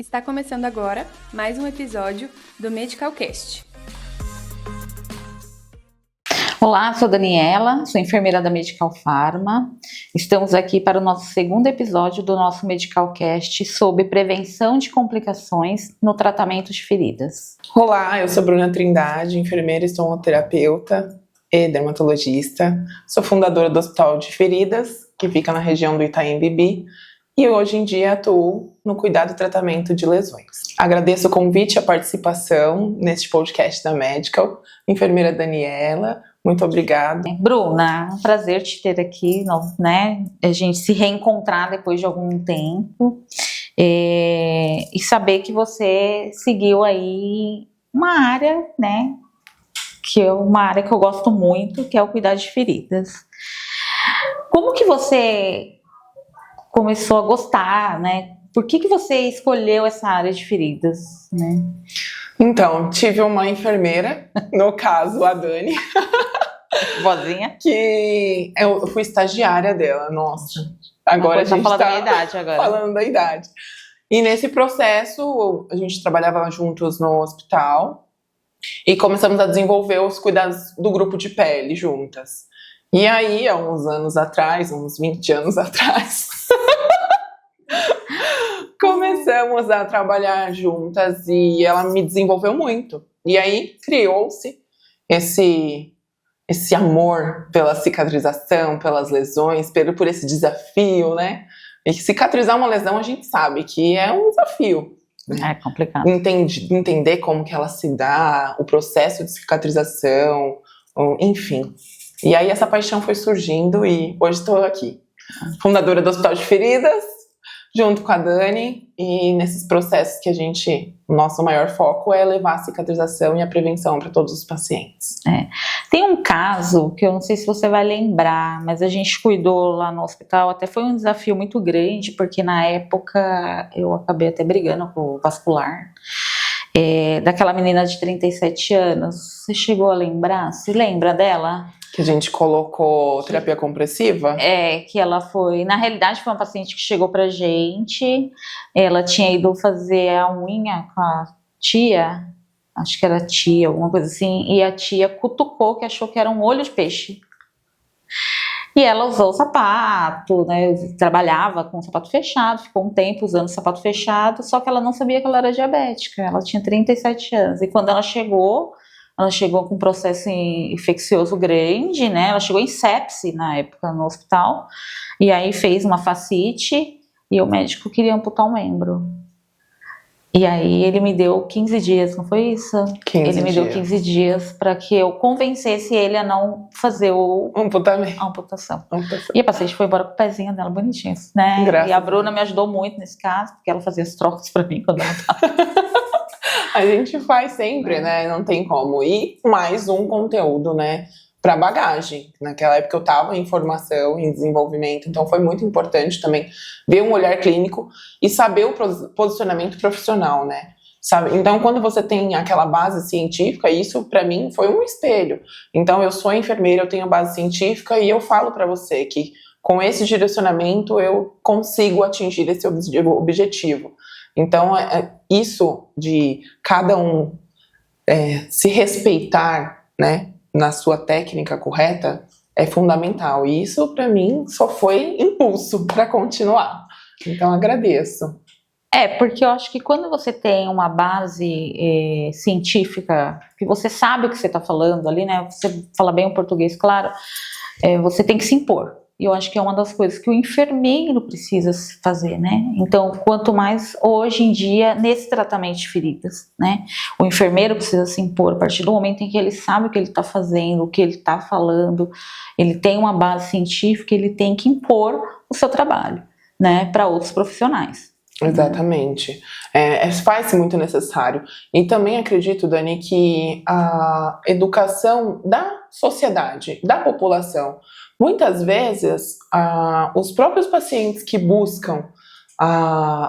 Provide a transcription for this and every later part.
Está começando agora mais um episódio do Medical Cast. Olá, sou Daniela, sou enfermeira da Medical Pharma. Estamos aqui para o nosso segundo episódio do nosso Medical Cast sobre prevenção de complicações no tratamento de feridas. Olá, eu sou Bruna Trindade, enfermeira e estomaterapeuta e dermatologista. Sou fundadora do Hospital de Feridas, que fica na região do Itaim Bibi, e hoje em dia atuo no cuidado e tratamento de lesões. Agradeço o convite e a participação neste podcast da Medical, enfermeira Daniela. Muito obrigada. Bruna, um prazer te ter aqui, né? A gente se reencontrar depois de algum tempo e saber que você seguiu aí uma área, né? Que é uma área que eu gosto muito, que é o cuidado de feridas. Como que você começou a gostar, né? Por que você escolheu essa área de feridas, né? Então, tive uma enfermeira, no caso a Dani, vozinha, que eu fui estagiária dela, nossa. Agora a gente falando tá da idade agora. Falando da idade. E nesse processo, a gente trabalhava juntos no hospital e começamos a desenvolver os cuidados do grupo de pele juntas. E aí, há uns anos atrás, uns 20 anos atrás, começamos a trabalhar juntas e ela me desenvolveu muito. E aí criou-se esse amor pela cicatrização, pelas lesões, por esse desafio, né? E cicatrizar uma lesão a gente sabe que é um desafio. É complicado. Entender como que ela se dá, o processo de cicatrização, enfim. E aí essa paixão foi surgindo e hoje estou aqui. Fundadora do Hospital de Feridas, junto com a Dani, e nesses processos que o nosso maior foco é levar a cicatrização e a prevenção para todos os pacientes. Tem um caso que eu não sei se você vai lembrar, mas a gente cuidou lá no hospital, até foi um desafio muito grande, porque na época eu acabei até brigando com o vascular, daquela menina de 37 anos. Você chegou a lembrar? Se lembra dela? Que a gente colocou terapia compressiva? Que ela foi, na realidade foi uma paciente que chegou pra gente, ela tinha ido fazer a unha com a tia, acho que era tia, alguma coisa assim, e a tia cutucou, que achou que era um olho de peixe. E ela usou o sapato, né, trabalhava com o sapato fechado, ficou um tempo usando o sapato fechado, só que ela não sabia que ela era diabética, ela tinha 37 anos, e quando ela chegou com um processo infeccioso grande, né? Ela chegou em sepse na época no hospital, e aí fez uma fascite, e o médico queria amputar um membro. E aí ele me deu 15 dias, não foi isso? Ele me deu 15 dias para que eu convencesse ele a não fazer a amputação. E a paciente foi embora com o pezinho dela bonitinho, né? Graças e a Bruna me ajudou muito nesse caso, porque ela fazia as trocas para mim quando ela estava. A gente faz sempre, né? Não tem como. E mais um conteúdo, né? Para bagagem. Naquela época eu estava em formação, em desenvolvimento, então foi muito importante também ver um olhar clínico e saber o posicionamento profissional, né? Sabe? Então, quando você tem aquela base científica, isso para mim foi um espelho. Então, eu sou enfermeira, eu tenho base científica e eu falo para você que com esse direcionamento eu consigo atingir esse objetivo. Então, isso de cada um se respeitar, né, na sua técnica correta é fundamental. E isso, para mim, só foi impulso para continuar. Então, agradeço. Porque eu acho que quando você tem uma base científica, que você sabe o que você está falando ali, né, você fala bem o português, claro, você tem que se impor. E eu acho que é uma das coisas que o enfermeiro precisa fazer, né? Então, quanto mais hoje em dia, nesse tratamento de feridas, né? O enfermeiro precisa se impor a partir do momento em que ele sabe o que ele está fazendo, o que ele está falando, ele tem uma base científica, ele tem que impor o seu trabalho, né? Para outros profissionais. Exatamente. Faz-se muito necessário. E também acredito, Dani, que a educação da sociedade, da população, muitas vezes os próprios pacientes que buscam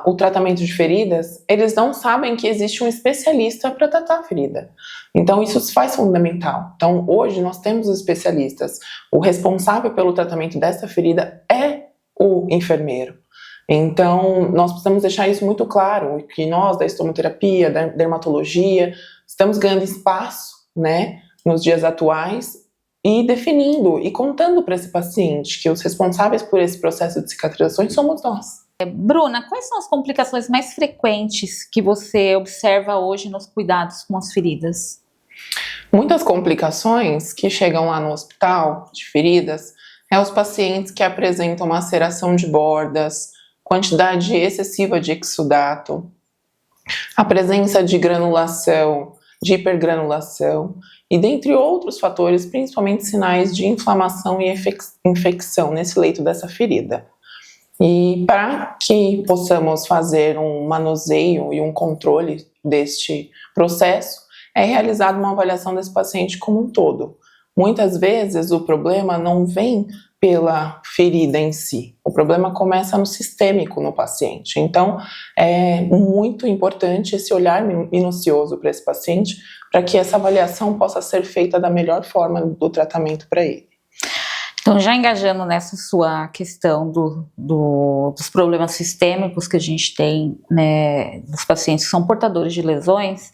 o tratamento de feridas, eles não sabem que existe um especialista para tratar a ferida. Então isso se faz fundamental. Então hoje nós temos especialistas. O responsável pelo tratamento dessa ferida é o enfermeiro. Então, nós precisamos deixar isso muito claro, que nós, da estomoterapia, da dermatologia, estamos ganhando espaço, né, nos dias atuais, e definindo e contando para esse paciente que os responsáveis por esse processo de cicatrizações somos nós. Bruna, quais são as complicações mais frequentes que você observa hoje nos cuidados com as feridas? Muitas complicações que chegam lá no hospital de feridas é os pacientes que apresentam maceração de bordas, quantidade excessiva de exudato, a presença de granulação, de hipergranulação e dentre outros fatores, principalmente sinais de inflamação e infecção nesse leito dessa ferida. E para que possamos fazer um manuseio e um controle deste processo, é realizada uma avaliação desse paciente como um todo. Muitas vezes o problema não vem pela ferida em si, o problema começa no sistêmico no paciente. Então, é muito importante esse olhar minucioso para esse paciente, para que essa avaliação possa ser feita da melhor forma do tratamento para ele. Então, já engajando nessa sua questão dos problemas sistêmicos que a gente tem, né, dos pacientes que são portadores de lesões,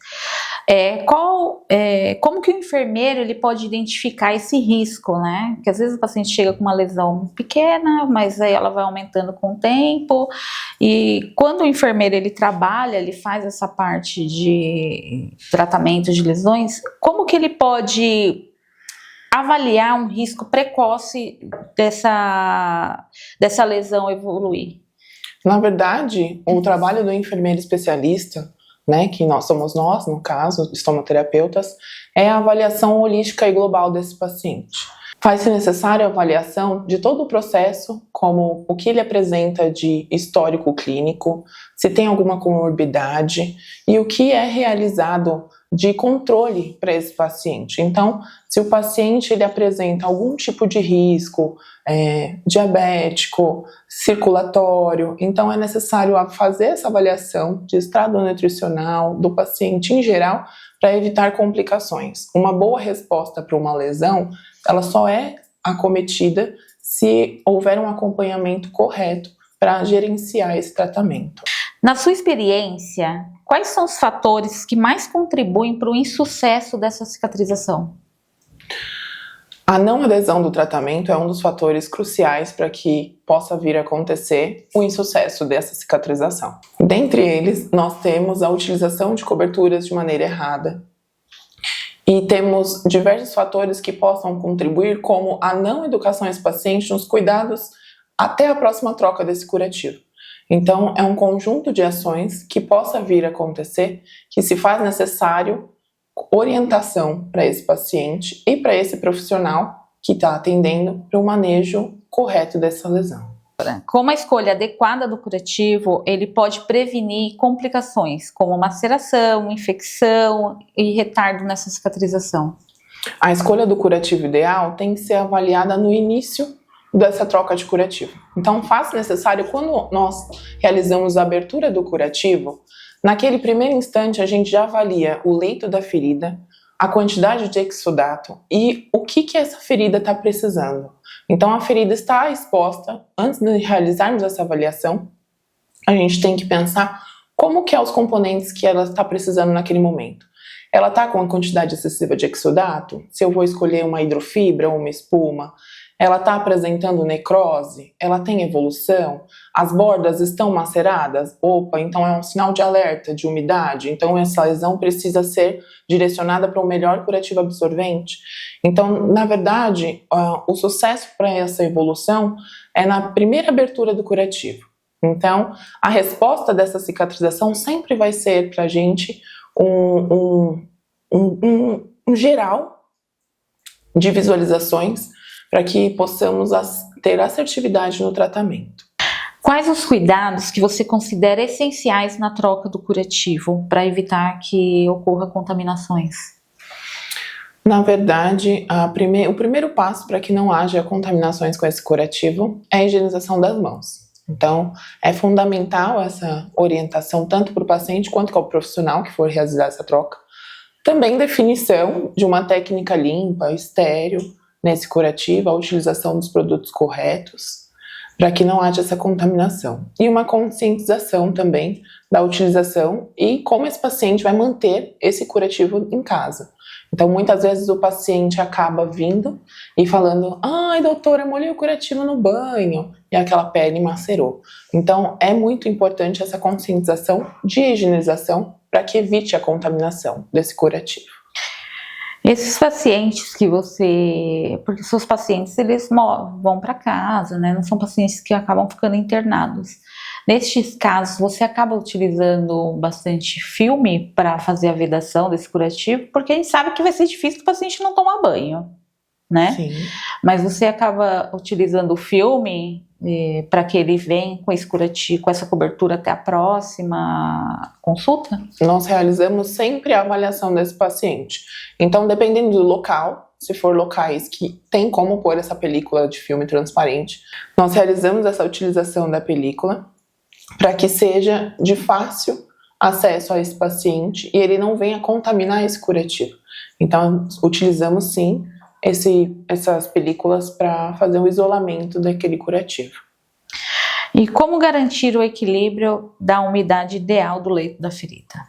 como que o enfermeiro ele pode identificar esse risco, né? Porque às vezes o paciente chega com uma lesão pequena, mas aí ela vai aumentando com o tempo, e quando o enfermeiro ele trabalha, ele faz essa parte de tratamento de lesões, como que ele pode avaliar um risco precoce dessa lesão evoluir? Na verdade, o trabalho do enfermeiro especialista, né, que somos nós, no caso, estomoterapeutas, é a avaliação holística e global desse paciente. Faz-se necessária a avaliação de todo o processo, como o que ele apresenta de histórico clínico, se tem alguma comorbidade e o que é realizado de controle para esse paciente. Então, se o paciente ele apresenta algum tipo de risco diabético, circulatório, então é necessário fazer essa avaliação de estado nutricional do paciente em geral para evitar complicações. Uma boa resposta para uma lesão, ela só é acometida se houver um acompanhamento correto para gerenciar esse tratamento. Na sua experiência, quais são os fatores que mais contribuem para o insucesso dessa cicatrização? A não adesão do tratamento é um dos fatores cruciais para que possa vir a acontecer o insucesso dessa cicatrização. Dentre eles, nós temos a utilização de coberturas de maneira errada e temos diversos fatores que possam contribuir, como a não educação desse paciente nos cuidados até a próxima troca desse curativo. Então, é um conjunto de ações que possa vir a acontecer, que se faz necessário orientação para esse paciente e para esse profissional que está atendendo para o manejo correto dessa lesão. Com a escolha adequada do curativo, ele pode prevenir complicações, como maceração, infecção e retardo nessa cicatrização. A escolha do curativo ideal tem que ser avaliada no início dessa troca de curativo. Então, faz necessário, quando nós realizamos a abertura do curativo, naquele primeiro instante a gente já avalia o leito da ferida, a quantidade de exudato e o que essa ferida está precisando. Então, a ferida está exposta. Antes de realizarmos essa avaliação, a gente tem que pensar como que é os componentes que ela está precisando naquele momento. Ela está com uma quantidade excessiva de exudato? Se eu vou escolher uma hidrofibra ou uma espuma? Ela está apresentando necrose? Ela tem evolução? As bordas estão maceradas? Opa, então é um sinal de alerta de umidade. Então essa lesão precisa ser direcionada para um melhor curativo absorvente. Então, na verdade, o sucesso para essa evolução é na primeira abertura do curativo. Então, a resposta dessa cicatrização sempre vai ser para a gente um geral de visualizações para que possamos ter assertividade no tratamento. Quais os cuidados que você considera essenciais na troca do curativo para evitar que ocorra contaminações? Na verdade, o primeiro passo para que não haja contaminações com esse curativo é a higienização das mãos. Então, é fundamental essa orientação tanto para o paciente quanto para o profissional que for realizar essa troca. Também definição de uma técnica limpa, estéril, nesse curativo, a utilização dos produtos corretos, para que não haja essa contaminação. E uma conscientização também da utilização e como esse paciente vai manter esse curativo em casa. Então, muitas vezes o paciente acaba vindo e falando: ai, doutora, molhei o curativo no banho, e aquela pele macerou. Então, é muito importante essa conscientização de higienização para que evite a contaminação desse curativo. Esses pacientes que você... Porque seus pacientes, eles vão para casa, né? Não são pacientes que acabam ficando internados. Nestes casos, você acaba utilizando bastante filme para fazer a vedação desse curativo, porque a gente sabe que vai ser difícil o paciente não tomar banho, né? Sim. Mas você acaba utilizando o filme para que ele venha com esse curativo, com essa cobertura até a próxima consulta? Nós realizamos sempre a avaliação desse paciente. Então, dependendo do local, se for locais que tem como pôr essa película de filme transparente, nós realizamos essa utilização da película para que seja de fácil acesso a esse paciente e ele não venha contaminar esse curativo. Então, utilizamos sim essas películas para fazer o isolamento daquele curativo. E como garantir o equilíbrio da umidade ideal do leito da ferida?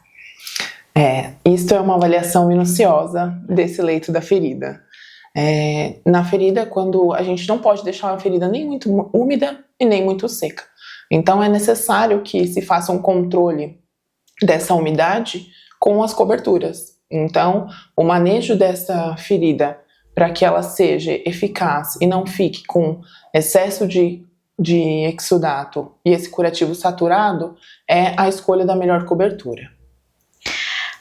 Isto é uma avaliação minuciosa desse leito da ferida. Na ferida, quando a gente não pode deixar uma ferida nem muito úmida e nem muito seca. Então é necessário que se faça um controle dessa umidade com as coberturas. Então, o manejo dessa ferida para que ela seja eficaz e não fique com excesso de exudato e esse curativo saturado é a escolha da melhor cobertura.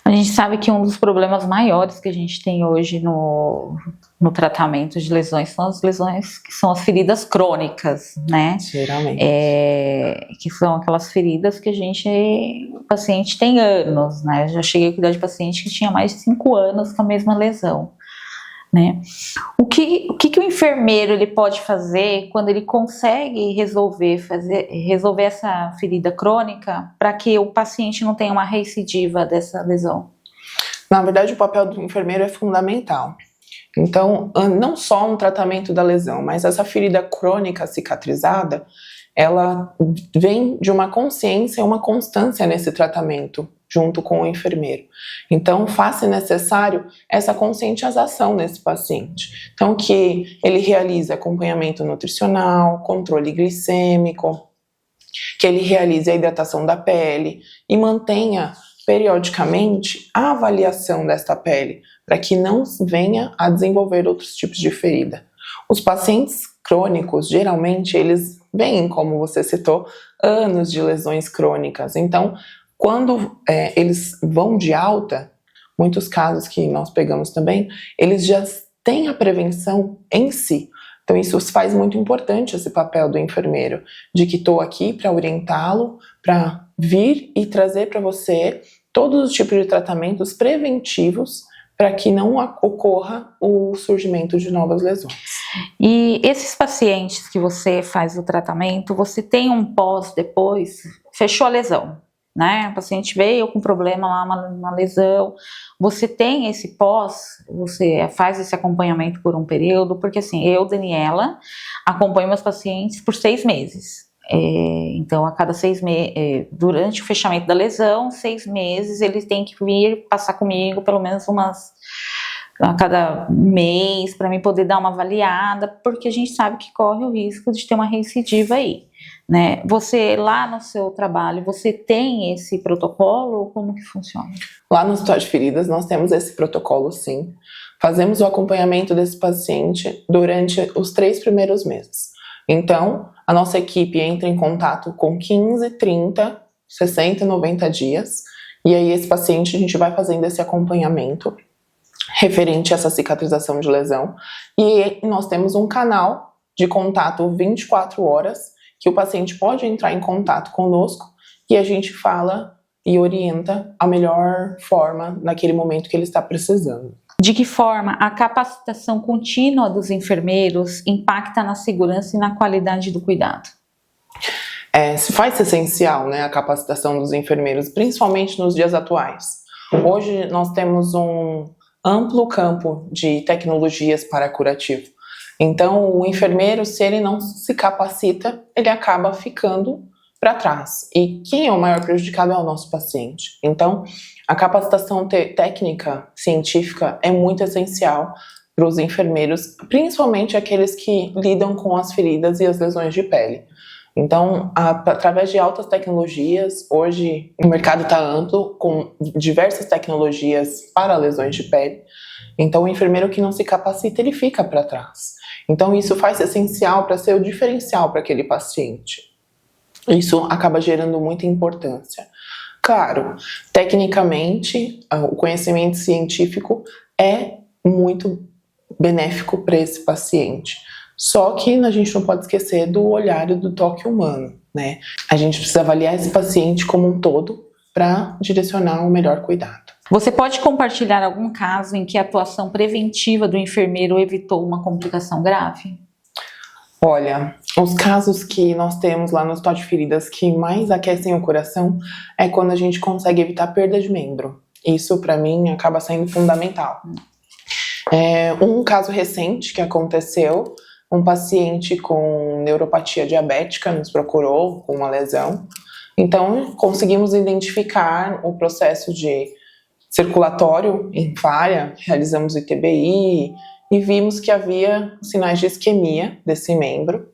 A gente sabe que um dos problemas maiores que a gente tem hoje no tratamento de lesões são as lesões que são as feridas crônicas, né? Geralmente. Que são aquelas feridas que o paciente tem anos, né? Já cheguei a cuidar de paciente que tinha mais de 5 anos com a mesma lesão, né? O que o enfermeiro ele pode fazer quando ele consegue resolver essa ferida crônica para que o paciente não tenha uma recidiva dessa lesão? Na verdade, o papel do enfermeiro é fundamental. Então, não só um tratamento da lesão, mas essa ferida crônica cicatrizada, ela vem de uma consciência e uma constância nesse tratamento, junto com o enfermeiro. Então, faz-se necessário essa conscientização nesse paciente. Então, que ele realize acompanhamento nutricional, controle glicêmico, que ele realize a hidratação da pele e mantenha periodicamente a avaliação desta pele, para que não venha a desenvolver outros tipos de ferida. Os pacientes crônicos, geralmente, eles vêm, como você citou, anos de lesões crônicas. Então, quando eles vão de alta, muitos casos que nós pegamos também, eles já têm a prevenção em si. Então, isso faz muito importante esse papel do enfermeiro, de que estou aqui para orientá-lo, para vir e trazer para você todos os tipos de tratamentos preventivos para que não ocorra o surgimento de novas lesões. E esses pacientes que você faz o tratamento, você tem um pós-depois, fechou a lesão, né? O paciente veio com problema lá, uma lesão, você tem esse pós, você faz esse acompanhamento por um período, porque assim, eu, Daniela, acompanho meus pacientes por 6 meses. Então, a cada 6 meses, durante o fechamento da lesão, 6 meses, eles têm que vir passar comigo pelo menos a cada mês, para mim poder dar uma avaliada, porque a gente sabe que corre o risco de ter uma recidiva aí, né? Você, lá no seu trabalho, você tem esse protocolo ou como que funciona? Lá no Hospital de Feridas, nós temos esse protocolo, sim. Fazemos o acompanhamento desse paciente durante os 3 primeiros meses. Então, a nossa equipe entra em contato com 15, 30, 60 e 90 dias. E aí, esse paciente, a gente vai fazendo esse acompanhamento referente a essa cicatrização de lesão. E nós temos um canal de contato 24 horas, que o paciente pode entrar em contato conosco e a gente fala e orienta a melhor forma naquele momento que ele está precisando. De que forma a capacitação contínua dos enfermeiros impacta na segurança e na qualidade do cuidado? Se faz essencial, né, a capacitação dos enfermeiros, principalmente nos dias atuais. Hoje nós temos um amplo campo de tecnologias para curativo. Então, o enfermeiro, se ele não se capacita, ele acaba ficando para trás. E quem é o maior prejudicado é o nosso paciente. Então, a capacitação técnica, científica, é muito essencial para os enfermeiros, principalmente aqueles que lidam com as feridas e as lesões de pele. Então, através de altas tecnologias, hoje o mercado está amplo, com diversas tecnologias para lesões de pele. Então, o enfermeiro que não se capacita, ele fica para trás. Então, isso faz essencial para ser o diferencial para aquele paciente. Isso acaba gerando muita importância. Claro, tecnicamente, o conhecimento científico é muito benéfico para esse paciente. Só que a gente não pode esquecer do olhar e do toque humano, né? A gente precisa avaliar esse paciente como um todo para direcionar o melhor cuidado. Você pode compartilhar algum caso em que a atuação preventiva do enfermeiro evitou uma complicação grave? Olha, os casos que nós temos lá no Hospital de Feridas que mais aquecem o coração é quando a gente consegue evitar perda de membro. Isso, para mim, acaba sendo fundamental. Um caso recente que aconteceu, um paciente com neuropatia diabética nos procurou com uma lesão. Então, conseguimos identificar o processo de circulatório em falha, realizamos o ITBI e vimos que havia sinais de isquemia desse membro.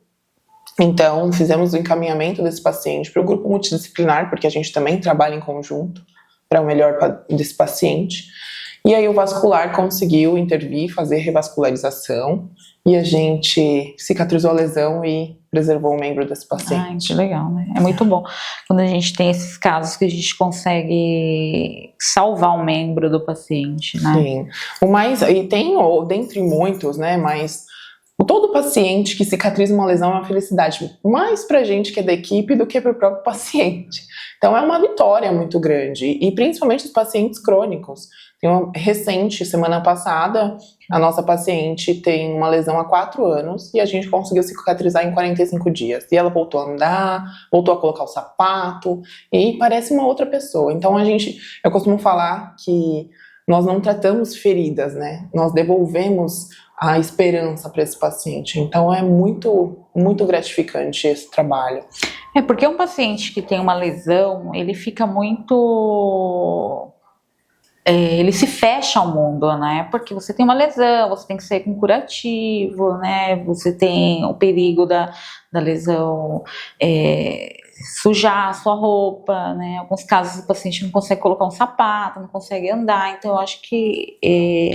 Então, fizemos o encaminhamento desse paciente para o grupo multidisciplinar, porque a gente também trabalha em conjunto para o melhor desse paciente. E aí o vascular conseguiu intervir, fazer revascularização, e a gente cicatrizou a lesão e preservou o membro desse paciente. Ai, que legal, né? É muito bom quando a gente tem esses casos que a gente consegue salvar um membro do paciente, né? Sim. E tem, dentre muitos, né, mas todo paciente que cicatriza uma lesão é uma felicidade, mais pra gente que é da equipe do que pro próprio paciente. Então é uma vitória muito grande, e principalmente os pacientes crônicos. Tem uma recente, semana passada, a nossa paciente tem uma lesão há 4 anos e a gente conseguiu cicatrizar em 45 dias. E ela voltou a andar, voltou a colocar o sapato e parece uma outra pessoa. Então eu costumo falar que nós não tratamos feridas, né? Nós devolvemos a esperança para esse paciente. Então é muito, muito gratificante esse trabalho. Porque um paciente que tem uma lesão, ele fica muito... ele se fecha ao mundo, né? Porque você tem uma lesão, você tem que sair com curativo, né? Você tem o perigo da lesão sujar a sua roupa, né? Em alguns casos o paciente não consegue colocar um sapato, não consegue andar. Então eu acho que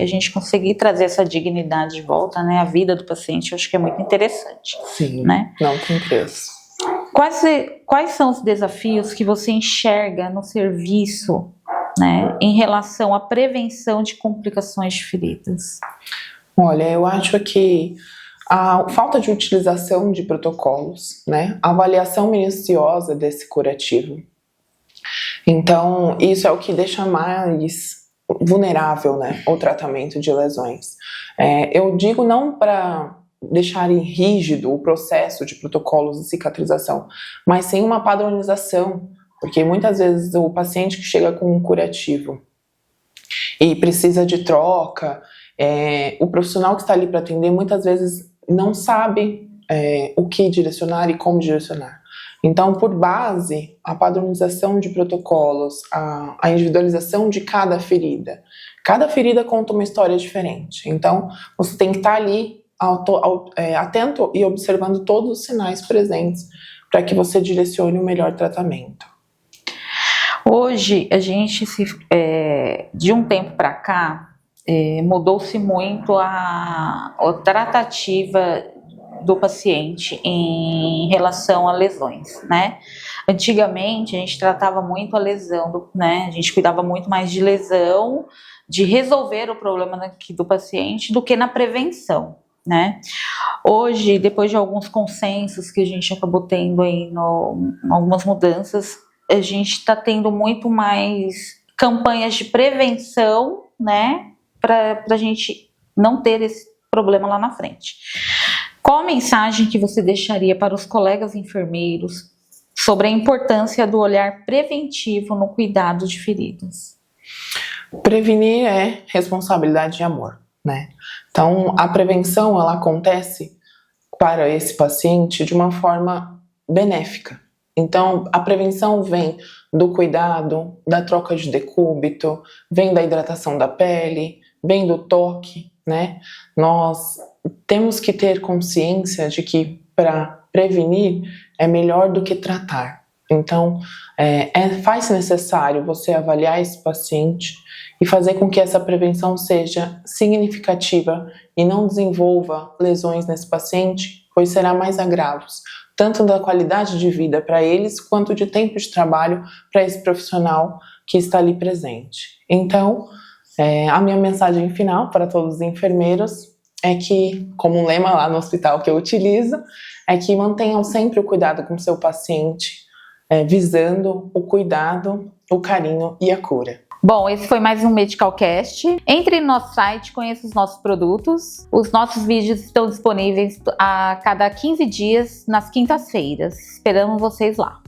a gente conseguir trazer essa dignidade de volta, né? A vida do paciente, eu acho que é muito interessante. Sim, né? Não tem preço. Quais são os desafios que você enxerga no serviço, né, em relação à prevenção de complicações de feridas? Olha, eu acho que a falta de utilização de protocolos, né, a avaliação minuciosa desse curativo. Então, isso é o que deixa mais vulnerável, né, o tratamento de lesões. Eu digo não para deixar rígido o processo de protocolos de cicatrização, mas sim uma padronização. Porque muitas vezes o paciente que chega com um curativo e precisa de troca, o profissional que está ali para atender muitas vezes não sabe o que direcionar e como direcionar. Então, por base, a padronização de protocolos, a individualização de cada ferida. Cada ferida conta uma história diferente. Então, você tem que estar ali atento e observando todos os sinais presentes para que você direcione o melhor tratamento. Hoje, a gente, de um tempo para cá, mudou-se muito a tratativa do paciente em relação a lesões, né? Antigamente, a gente tratava muito a lesão, né? A gente cuidava muito mais de lesão, de resolver o problema do paciente, do que na prevenção, né? Hoje, depois de alguns consensos que a gente acabou tendo aí, algumas mudanças, a gente está tendo muito mais campanhas de prevenção, né, para a gente não ter esse problema lá na frente. Qual a mensagem que você deixaria para os colegas enfermeiros sobre a importância do olhar preventivo no cuidado de feridas? Prevenir é responsabilidade e amor. né? Então, a prevenção, ela acontece para esse paciente de uma forma benéfica. Então, a prevenção vem do cuidado, da troca de decúbito, vem da hidratação da pele, vem do toque, né? Nós temos que ter consciência de que para prevenir é melhor do que tratar. Então, faz-se necessário você avaliar esse paciente e fazer com que essa prevenção seja significativa e não desenvolva lesões nesse paciente, pois será mais agravos, tanto da qualidade de vida para eles, quanto de tempo de trabalho para esse profissional que está ali presente. Então, a minha mensagem final para todos os enfermeiros é que, como um lema lá no hospital que eu utilizo, é que mantenham sempre o cuidado com o seu paciente, visando o cuidado, o carinho e a cura. Bom, esse foi mais um Medicalcast. Entre no nosso site, conheça os nossos produtos. Os nossos vídeos estão disponíveis a cada 15 dias, nas quintas-feiras. Esperamos vocês lá.